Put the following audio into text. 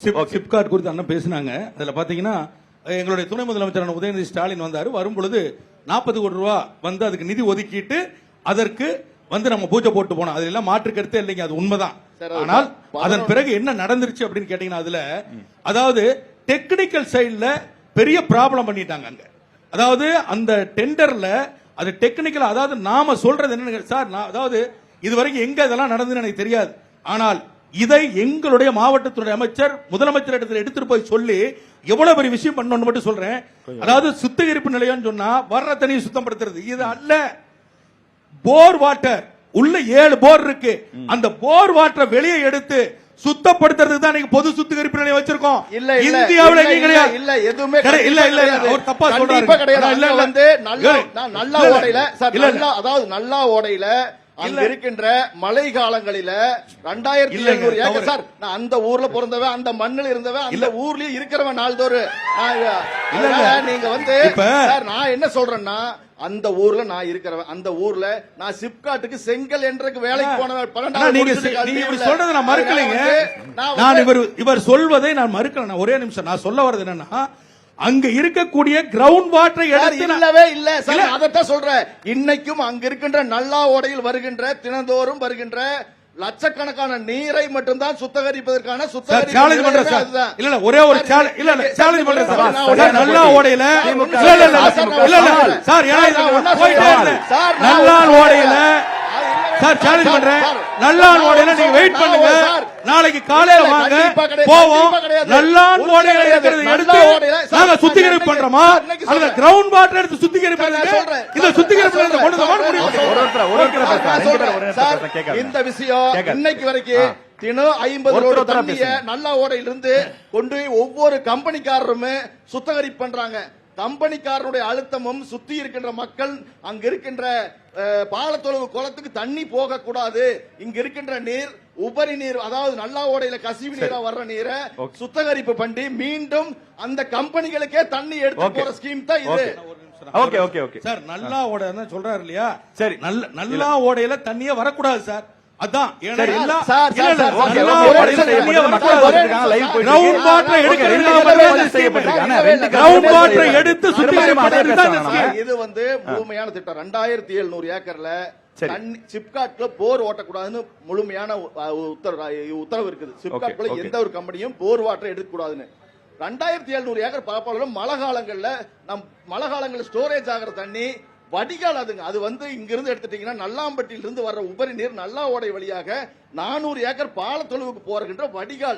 சிப்காட் குறித்து அண்ணன் பேசினாங்க. அதுல பாத்தீங்கன்னா எங்களுடைய துணை முதலமைச்சரான உதயநிதி ஸ்டாலின் வந்தாரு. வரும்பொழுது 40 கோடி ரூபாய் வந்து அதுக்கு நிதி ஒதுக்கிட்டு அதற்கு வந்து நம்ம பூஜை போட்டு போனோம். அதுல எல்லாம் மாற்று கருத்தே இல்லைங்க, அது உண்மைதான். ஆனால் அதன் பிறகு என்ன நடந்துருச்சு அப்படின்னு கேட்டீங்கன்னா, அதுல அதாவது டெக்னிக்கல் சைடுல பெரிய ப்ராப்ளம் பண்ணிட்டாங்க அங்க. அதாவது அந்த டெண்டர்ல அது டெக்னிக்கல், அதாவது நாம சொல்றது என்ன சார், அதாவது இதுவரைக்கும் எங்க இதெல்லாம் நடந்ததுன்னு எனக்கு தெரியாது. ஆனால் இதை எங்களுடைய மாவட்டத்துடைய அமைச்சர் முதலமைச்சர் இடத்துல எடுத்துட்டு போய் சொல்லி எவ்வளவு பெரிய விஷயம் பண்ணணும் மட்டும் சொல்றேன். அதாவது சுத்திகரிப்பு நிலையம் சொன்னா வர்ற தண்ணியை சுத்தப்படுத்துறது இது அல்ல. போர் வாட்டர் உள்ள 7 போர் இருக்கு. அந்த போர் வாட்டரை வெளியே எடுத்து சுத்தப்படுத்துறதுக்கு தான் நீங்க பொது சுத்திகரிப்பு நிலையம் வச்சிருக்கோம். இந்தியாவுல கிடையாது. இல்ல எதுவுமே இல்ல ஒரு தப்பா சொல்றாரு. இல்ல வந்து நல்லா ஓடையில அதாவது நல்லா ஓடையில அங்க இருக்கின்ற மழை காலங்களில 2700 ஏக்கர் சார். நான் அந்த ஊர்ல பிறந்தவன், அந்த மண்ணில் இருந்தவன், அந்த ஊர்லயே இருக்கிறவன் நாள்தோறும். நீங்க வந்து சார் நான் என்ன சொல்றேன்னா, அந்த ஊர்ல நான் இருக்கிறவன், அந்த ஊர்ல நான் சிப்காட்டுக்கு செங்கல் என்றக்கு வேலைக்கு போனவன். 12 சொல்றதை நான் மறுக்கலைங்க. நான் இவர் சொல்வதை நான் மறுக்கல. ஒரே நிமிஷம், நான் சொல்ல வர்றது என்னன்னா, அங்க இருக்கக்கூடிய கிரவுண்ட் வாட்டரை இல்லவே இல்ல சார். அதத்தான் சொல்றேன். இன்னைக்கும் அங்க இருக்கின்ற நல்லா ஓடையில் வருகின்ற தினந்தோறும் வருகின்ற லட்சக்கணக்கான நீரை மட்டும்தான் சுத்திகரிப்பதற்கான சேலஞ்ச் பண்றேன் சார். இல்ல ஒரே ஒரு சேலஞ்ச் பண்றேன் சார். நல்லா ஓடையில சார் நல்லா ஓடையில சார் சேலஞ்ச் பண்றேன். நல்லான் ஓடையில நீங்க வெயிட் பண்ணுங்க, நாளைக்கு காலையில வாங்க போவோம். நல்லான் ஓடையில இருக்கிறது எடுத்து நாங்க சுத்திகரிப்பு பண்றோமா அல்லது கிரவுண்ட் வாட்டர் எடுத்து சுத்திகரிப்பு இந்த சுத்திகரிப்பு இந்த விஷயம் இன்னைக்கு வரைக்கும் தினம் 50 லோடு தண்ணிய நல்லா ஓடையிலிருந்து கொண்டு போய் ஒவ்வொரு கம்பெனிக்காரருமே சுத்திகரிப்பு பண்றாங்க. கம்பெனிக்காரனுடைய அழுத்தமும் சுத்தி இருக்கின்ற மக்கள் அங்க இருக்கின்ற பாலத்தொழுவு குளத்துக்கு தண்ணி போக கூடாது, இங்க இருக்கின்ற நீர் உபரி நீர், அதாவது நல்லா ஓடையில கசிவு நீரா வர்ற நீரை சுத்திகரிப்பு பண்ணி மீண்டும் அந்த கம்பெனிகளுக்கே தண்ணி எடுத்து போற ஸ்கீம் தான் இது. Okay okay okay sir. நல்லா ஓடை சொல்றாரு இல்லையா? சரி, நல்லா ஓடையில தண்ணியே வரக்கூடாது சார். அதான் எடுத்து இது வந்து முழுமையான திட்டம். 2700 ஏக்கர்ல சிப்காட்ல போர் ஓட்டக்கூடாதுன்னு முழுமையான உத்தரவு இருக்குது. சிப்காட்ல எந்த ஒரு கம்பெனியும் போர் வாட்டர் எடுக்க கூடாதுன்னு. 2700 ஏக்கர் பரப்பளவுல மழை காலங்கள்ல ஸ்டோரேஜ் ஆகிற தண்ணி வடிகால் அதுங்க. அது வந்து இங்க இருந்து எடுத்துட்டீங்கன்னா நல்லாம்பட்டியிலிருந்து வர்ற உபரி நீர் நல்லா ஓடை வழியாக 400 ஏக்கர் பாலத்தொழுவுக்கு போகின்ற வடிகால்